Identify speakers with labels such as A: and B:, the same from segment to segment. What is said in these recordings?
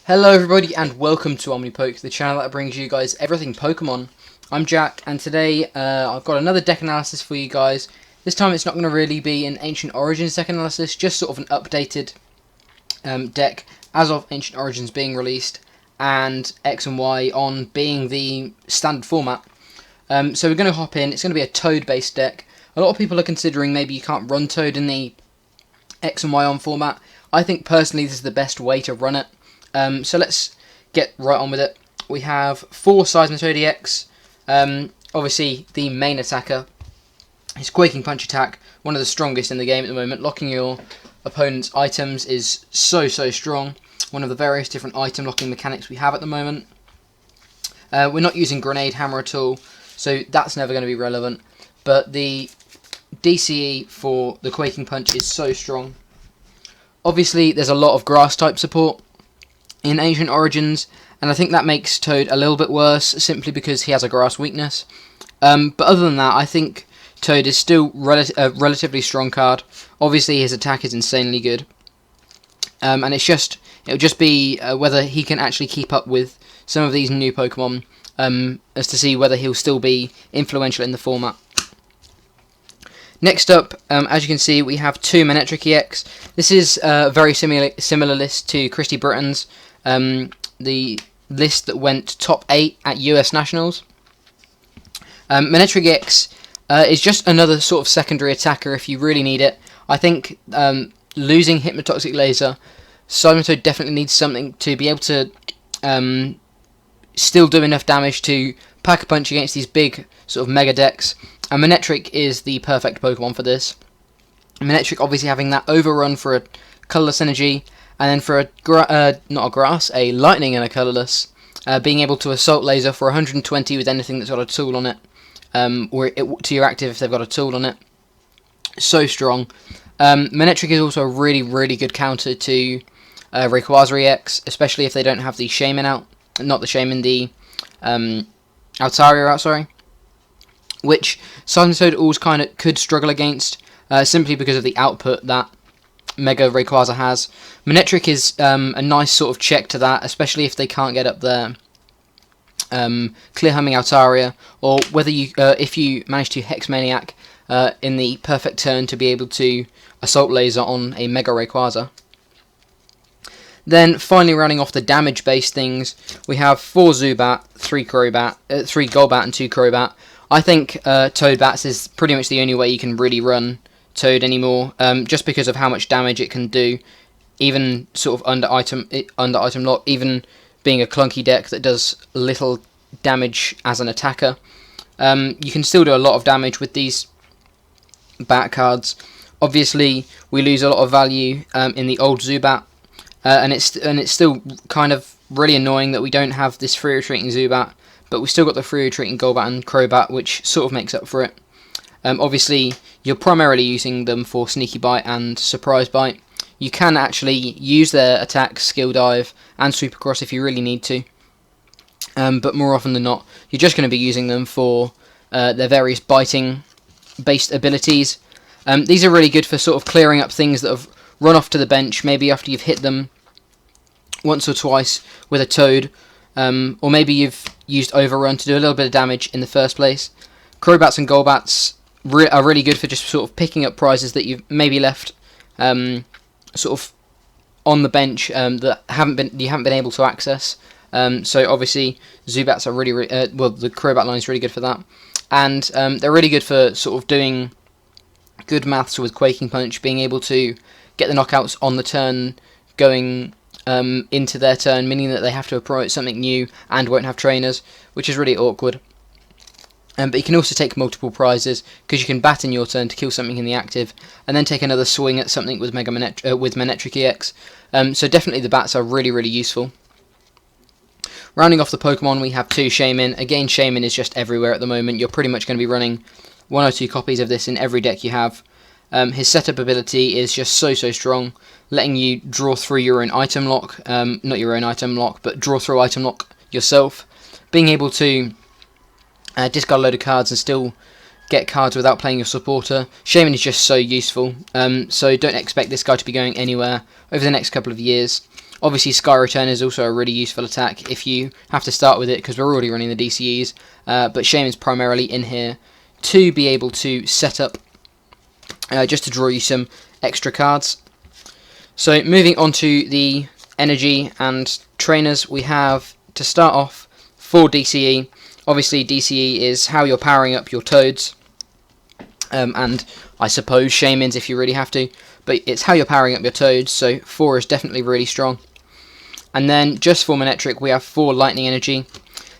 A: Hello everybody and welcome to Omnipoke, the channel that brings you guys everything Pokemon. I'm Jack and today I've got another deck analysis for you guys. This time it's not going to really be an Ancient Origins deck analysis, just sort of an updated deck as of Ancient Origins being released and X and Y on being the standard format. So we're going to hop in. It's going to be a Toad based deck. A lot of people are considering maybe you can't run Toad in the X and Y on format. I think personally this is the best way to run it. So let's get right on with it. We have 4 Seismitoad EX. Obviously the main attacker. His Quaking Punch attack, one of the strongest in the game at the moment. Locking your opponent's items is so strong. One of the various different item locking mechanics we have at the moment. We're not using Grenade Hammer at all, so that's never going to be relevant. But the DCE for the Quaking Punch is so strong. Obviously there's a lot of grass type support in Ancient Origins, and I think that makes Toad a little bit worse simply because he has a grass weakness. But other than that, I think Toad is still a relatively strong card. Obviously his attack is insanely good, and it'll just be whether he can actually keep up with some of these new Pokemon, as to see whether he'll still be influential in the format. Next up, as you can see, we have 2 Manectric EX. This is a very similar list to Christy Britton's, the list that went top 8 at US Nationals. Manectric EX is just another sort of secondary attacker if you really need it. I think losing Hypnotoxic Laser, Seismitoad definitely needs something to be able to still do enough damage to pack a punch against these big sort of mega decks. And Manectric is the perfect Pokemon for this. Manectric obviously having that overrun for a colorless energy, and then for a lightning and a colorless, being able to assault laser for 120 with anything that's got a tool on it, or to your active if they've got a tool on it. So strong. Manectric is also a really good counter to Rayquaza EX, especially if they don't have the Shaymin out, not the Shaymin, the Altaria out, sorry. Which Seismitoad always kind of could struggle against, simply because of the output that Mega Rayquaza has. Manectric is a nice sort of check to that, especially if they can't get up there. Clear Humming Altaria, or whether you, if you manage to Hex Maniac in the perfect turn to be able to Assault Laser on a Mega Rayquaza. Then finally rounding off the damage based things, we have 4 Zubat, 3 Crobat, 3 Golbat and 2 Crobat. I think Toad Bats is pretty much the only way you can really run Toad anymore, just because of how much damage it can do, even sort of under item lock, even being a clunky deck that does little damage as an attacker. You can still do a lot of damage with these Bat cards. Obviously, we lose a lot of value in the old Zubat, and it's still kind of really annoying that we don't have this free retreating Zubat. But we've still got the free retreating Golbat and Crobat, which sort of makes up for it. Obviously, you're primarily using them for Sneaky Bite and Surprise Bite. You can actually use their attacks, Skill Dive, and Sweep Across if you really need to. But more often than not, you're just going to be using them for their various biting-based abilities. These are really good for sort of clearing up things that have run off to the bench, maybe after you've hit them once or twice with a Toad. Or maybe you've used Overrun to do a little bit of damage in the first place. Crobats and Golbats are really good for just sort of picking up prizes that you've maybe left sort of on the bench that you haven't been able to access. So obviously Zubats are really well, the Crobat line is really good for that, and they're really good for sort of doing good maths with Quaking Punch, being able to get the knockouts on the turn going into their turn, meaning that they have to approach something new and won't have trainers, which is really awkward. But you can also take multiple prizes, because you can bat in your turn to kill something in the active, and then take another swing at something with Manectric EX. So definitely the bats are really useful. Rounding off the Pokemon, we have 2 Shaymin. Again, Shaymin is just everywhere at the moment. You're pretty much going to be running 1 or 2 copies of this in every deck you have. His setup ability is just so strong, letting you draw through your own item lock, not your own item lock, but draw through item lock yourself. Being able to discard a load of cards and still get cards without playing your supporter. Shaymin is just so useful, so don't expect this guy to be going anywhere over the next couple of years. Obviously, Sky Return is also a really useful attack if you have to start with it, because we're already running the DCEs, but Shaymin's primarily in here to be able to set up, just to draw you some extra cards. So moving on to the energy and trainers, we have, to start off, 4 DCE. Obviously, DCE is how you're powering up your Toads, and I suppose Shaymins if you really have to, but it's how you're powering up your Toads, so 4 is definitely really strong. And then, just for Manectric, we have 4 Lightning Energy.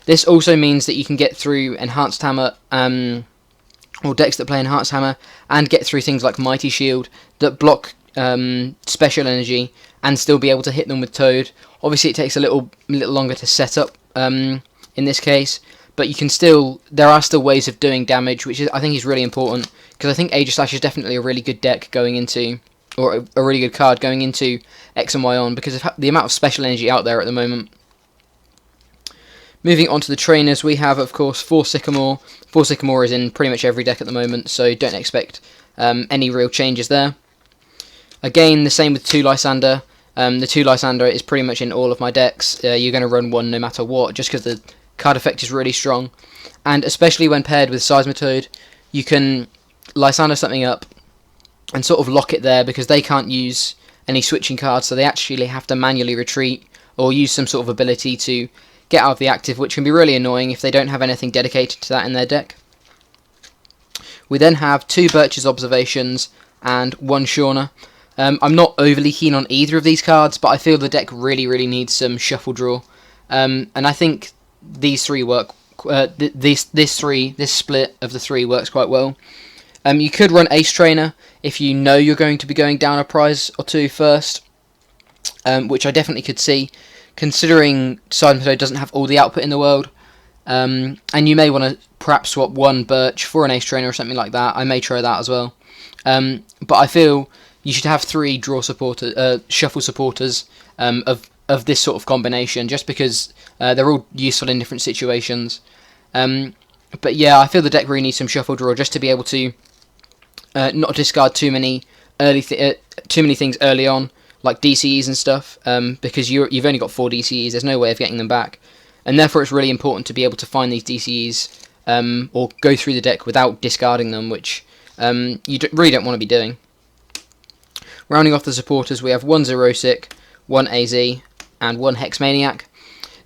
A: This also means that you can get through Enhanced Hammer, or decks that play Enhanced Hammer, and get through things like Mighty Shield, that block Special Energy, and still be able to hit them with Toad. Obviously, it takes a little longer to set up, in this case, but you can still, there are still ways of doing damage, which I think is really important, because I think Aegislash is definitely a really good deck going into, or a really good card going into X and Y on, because of the amount of special energy out there at the moment. Moving on to the trainers, we have, of course, 4 Sycamore. 4 Sycamore is in pretty much every deck at the moment, so don't expect any real changes there. Again, the same with 2 Lysandre. The 2 Lysandre is pretty much in all of my decks. You're going to run 1 no matter what, just because the card effect is really strong. And especially when paired with Seismitoad, you can Lysandre something up and sort of lock it there, because they can't use any switching cards, so they actually have to manually retreat or use some sort of ability to get out of the active, which can be really annoying if they don't have anything dedicated to that in their deck. We then have 2 Birch's Observations and 1 Shauna. I'm not overly keen on either of these cards, but I feel the deck really needs some shuffle draw, and I think these 3 work. This split of the 3 works quite well. You could run Ace Trainer if you know you're going to be going down a prize or 2 first, which I definitely could see, considering Seismitoad doesn't have all the output in the world. And you may want to perhaps swap 1 Birch for an Ace Trainer or something like that. I may try that as well. But I feel you should have 3 draw supporter, shuffle supporters of this sort of combination, just because they're all useful in different situations. But yeah, I feel the deck really needs some shuffle draw just to be able to not discard too many things early on, like DCEs and stuff, because you've only got 4 DCEs. There's no way of getting them back, and therefore it's really important to be able to find these DCEs or go through the deck without discarding them, which you really don't want to be doing. Rounding off the supporters, we have 1 Xerosic, 1 AZ, and 1 Hex Maniac.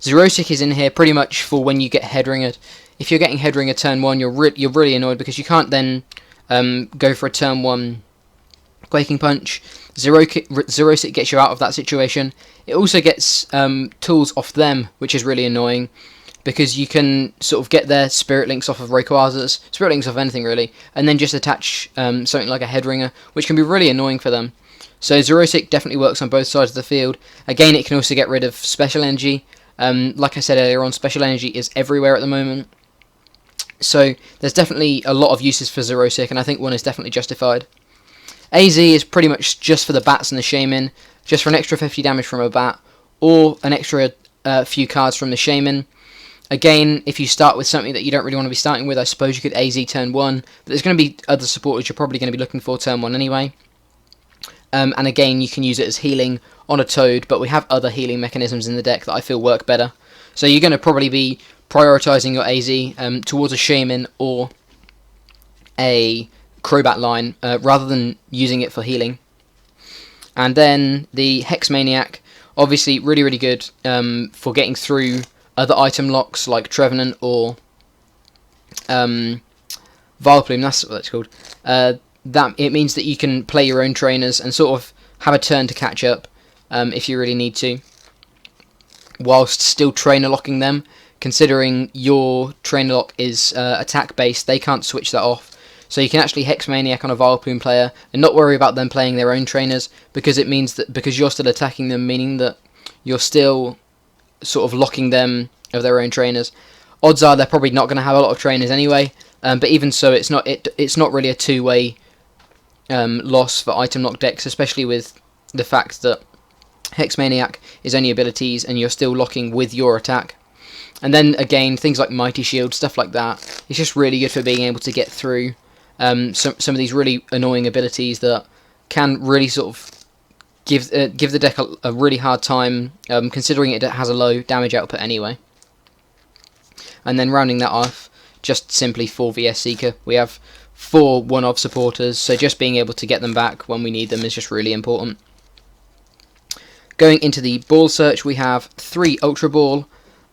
A: Xerosic is in here pretty much for when you get Headringered. If you're getting Headringer turn 1, you're really annoyed, because you can't then go for a turn 1 Quaking Punch. Xerosic gets you out of that situation. It also gets tools off them, which is really annoying, because you can sort of get their Spirit Links off of Rayquazas, Spirit Links off anything really, and then just attach something like a Headringer, which can be really annoying for them. So Xerosic definitely works on both sides of the field. Again, it can also get rid of Special Energy. Like I said earlier on, Special Energy is everywhere at the moment. So there's definitely a lot of uses for Xerosic, and I think 1 is definitely justified. AZ is pretty much just for the bats and the Shaymin, just for an extra 50 damage from a bat, or an extra few cards from the Shaymin. Again, if you start with something that you don't really want to be starting with, I suppose you could AZ turn 1, but there's going to be other supporters you're probably going to be looking for turn 1 anyway. And again, you can use it as healing on a Toad, but we have other healing mechanisms in the deck that I feel work better. So you're going to probably be prioritising your AZ towards a Shaymin or a Crobat line, rather than using it for healing. And then the Hex Maniac, obviously really good for getting through other item locks like Trevenant or Vileplume, that's what it's called. That it means that you can play your own trainers and sort of have a turn to catch up if you really need to, whilst still trainer locking them. Considering your trainer lock is attack based, they can't switch that off. So you can actually Hex Maniac on a Vileplume player and not worry about them playing their own trainers, because it means that because you're still attacking them, meaning that you're still sort of locking them of their own trainers. Odds are they're probably not going to have a lot of trainers anyway, but even so, it's not really a two-way loss for item lock decks, especially with the fact that Hex Maniac is only abilities and you're still locking with your attack. And then again, things like Mighty Shield, stuff like that, it's just really good for being able to get through some of these really annoying abilities that can really sort of give the deck a really hard time, considering it has a low damage output anyway. And then rounding that off, just simply 4 VS Seeker. We have 4 one-of supporters, so just being able to get them back when we need them is just really important. Going into the ball search, we have 3 Ultra Ball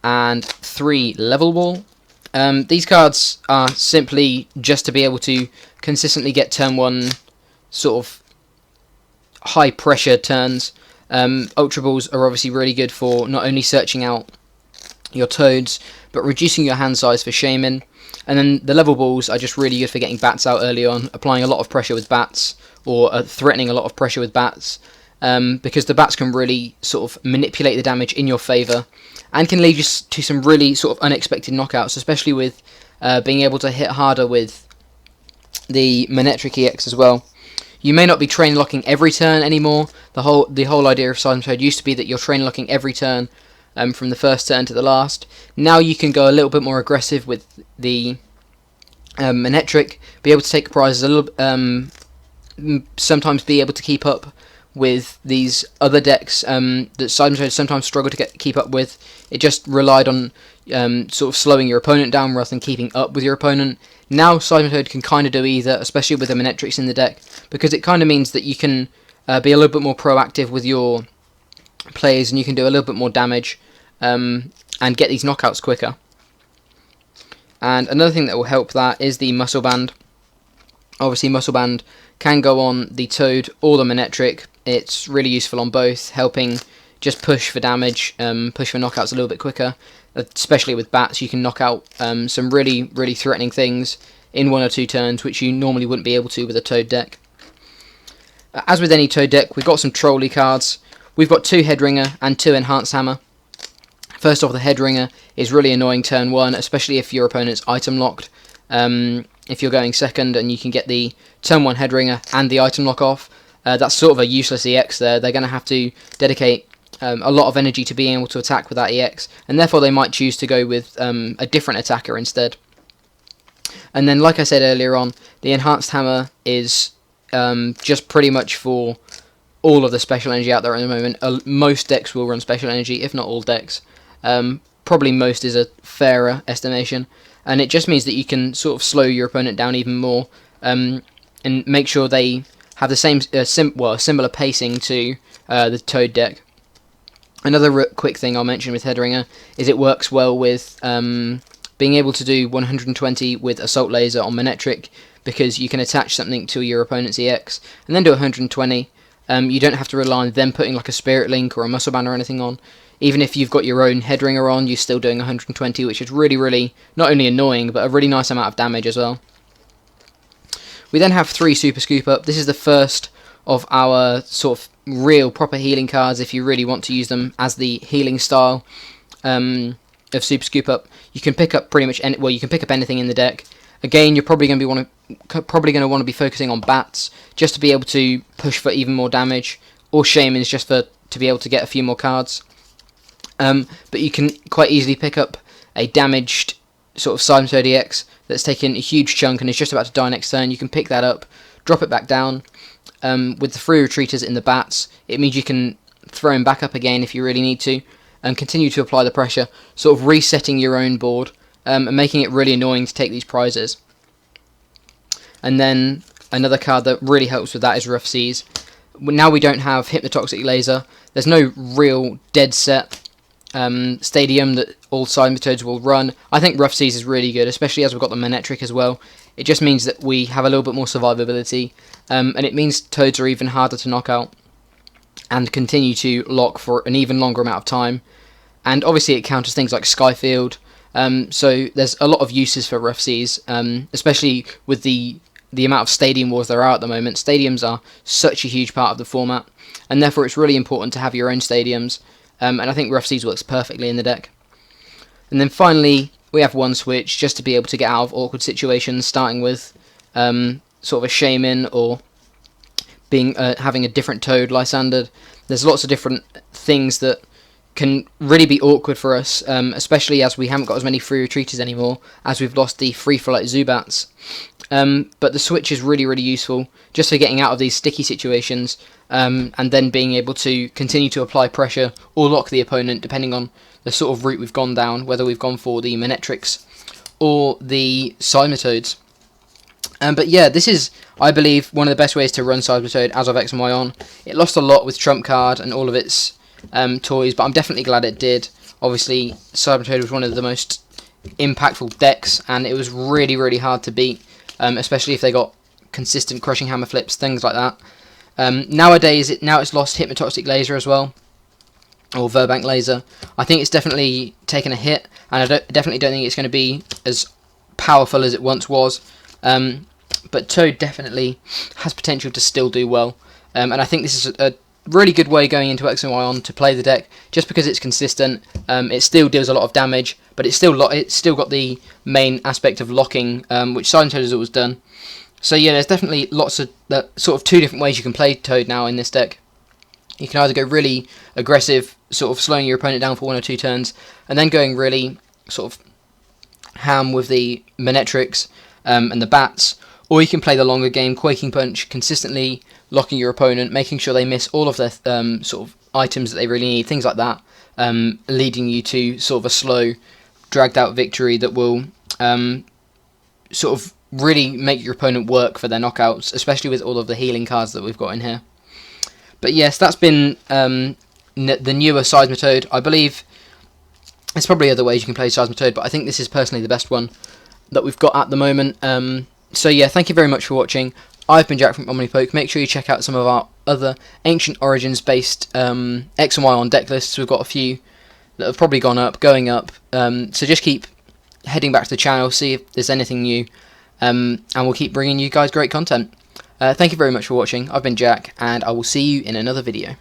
A: and 3 Level Ball. These cards are simply just to be able to consistently get turn 1 sort of high pressure turns. Ultra Balls are obviously really good for not only searching out your Toads, but reducing your hand size for Shaymin. And then the Level Balls are just really good for getting bats out early on, applying a lot of pressure with bats, or threatening a lot of pressure with bats, because the bats can really sort of manipulate the damage in your favour, and can lead you to some really sort of unexpected knockouts, especially with being able to hit harder with the Manectric EX as well. You may not be train locking every turn anymore. The whole idea of Seismitoad used to be that you're train locking every turn from the first turn to the last. Now you can go a little bit more aggressive with the Manectric, be able to take prizes a little, sometimes be able to keep up with these other decks that Seismitoad sometimes struggle to keep up with. It just relied on sort of slowing your opponent down rather than keeping up with your opponent. Now Seismitoad can kind of do either, especially with the Manectrics in the deck, because it kind of means that you can be a little bit more proactive with your plays, and you can do a little bit more damage and get these knockouts quicker. And another thing that will help that is the Muscle Band. Obviously Muscle Band can go on the Toad or the Manectric. It's really useful on both, helping just push for damage, push for knockouts a little bit quicker. Especially with bats, you can knock out some really threatening things in 1 or 2 turns, which you normally wouldn't be able to with a Toad deck. As with any Toad deck, we've got some trolley cards. We've got 2 Headringer and 2 Enhanced Hammer. First off, the Headringer is really annoying turn 1, especially if your opponent's item locked. If you're going second and you can get the turn 1 Headringer and the item lock off, that's sort of a useless EX there. They're going to have to dedicate a lot of energy to being able to attack with that EX, and therefore they might choose to go with a different attacker instead. And then, like I said earlier on, the Enhanced Hammer is just pretty much for all of the special energy out there at the moment. Most decks will run special energy, if not all decks. Probably most is a fairer estimation, and it just means that you can sort of slow your opponent down even more, and make sure they have the same similar pacing to the Toad deck. Another quick thing I'll mention with Headringer is it works well with being able to do 120 with Assault Laser on Manectric, because you can attach something to your opponent's EX and then do 120. You don't have to rely on them putting like a Spirit Link or a Muscle Band or anything on. Even if you've got your own Headringer on, you're still doing 120, which is really not only annoying, but a really nice amount of damage as well. We then have 3 Super Scoop Up. This is the first of our sort of real proper healing cards, if you really want to use them as the healing style of Super Scoop Up. You can pick up pretty much you can pick up anything in the deck. Again, you're probably going to want to be focusing on bats just to be able to push for even more damage, or Shaymins just to be able to get a few more cards. But you can quite easily pick up a damaged sort of Seismitoad EX that's taken a huge chunk and is just about to die next turn. You can pick that up, drop it back down. With the 3 retreaters in the bats, it means you can throw him back up again if you really need to, and continue to apply the pressure, sort of resetting your own board, and making it really annoying to take these prizes. And then another card that really helps with that is Rough Seas. Now we don't have Hypnotoxic Laser. There's no real dead set stadium that all Seismitoads will run. I think Rough Seas is really good, especially as we've got the Manectric as well. It just means that we have a little bit more survivability, and it means Toads are even harder to knock out and continue to lock for an even longer amount of time. And obviously it counters things like Skyfield, so there's a lot of uses for Rough Seas, especially with the amount of Stadium Wars there are at the moment. Stadiums are such a huge part of the format, and therefore it's really important to have your own stadiums, and I think Rough Seas works perfectly in the deck. And then finally, we have one switch just to be able to get out of awkward situations, starting with sort of a Shaymin, or having a different Toad Lysandre. There's lots of different things that can really be awkward for us, especially as we haven't got as many free retreaters anymore, as we've lost the free flight Zubats. But the switch is really, really useful just for getting out of these sticky situations, and then being able to continue to apply pressure or lock the opponent depending on the sort of route we've gone down, whether we've gone for the Manectrics or the Seismitoads. But yeah, this is, I believe, one of the best ways to run Seismitoad as of X and Y on. It lost a lot with Trump Card and all of its toys, but I'm definitely glad it did. Obviously, Seismitoad was one of the most impactful decks, and it was really, really hard to beat, especially if they got consistent Crushing Hammer flips, things like that. Nowadays, it's lost Hypnotoxic Laser as well, or Virbank Laser. I think it's definitely taken a hit, and I definitely don't think it's going to be as powerful as it once was. But Toad definitely has potential to still do well, and I think this is a really good way going into X and Y on to play the deck, just because it's consistent. It still deals a lot of damage, but it's still got the main aspect of locking, which Seismitoad has always done. So yeah, there's definitely lots of sort of two different ways you can play Toad now in this deck. You can either go really aggressive, sort of slowing your opponent down for 1 or 2 turns, and then going really sort of ham with the Manectrics and the bats, or you can play the longer game, Quaking Punch, consistently locking your opponent, making sure they miss all of their sort of items that they really need, things like that, leading you to sort of a slow, dragged out victory that will sort of really make your opponent work for their knockouts, especially with all of the healing cards that we've got in here. But yes, that's been the newer Seismitoad. I believe there's probably other ways you can play Seismitoad, but I think this is personally the best one that we've got at the moment. So yeah, thank you very much for watching. I've been Jack from Omnipoke. Make sure you check out some of our other Ancient Origins based X and Y on deck lists. We've got a few that have probably gone up, going up. So just keep heading back to the channel, see if there's anything new, and we'll keep bringing you guys great content. Thank you very much for watching. I've been Jack, and I will see you in another video.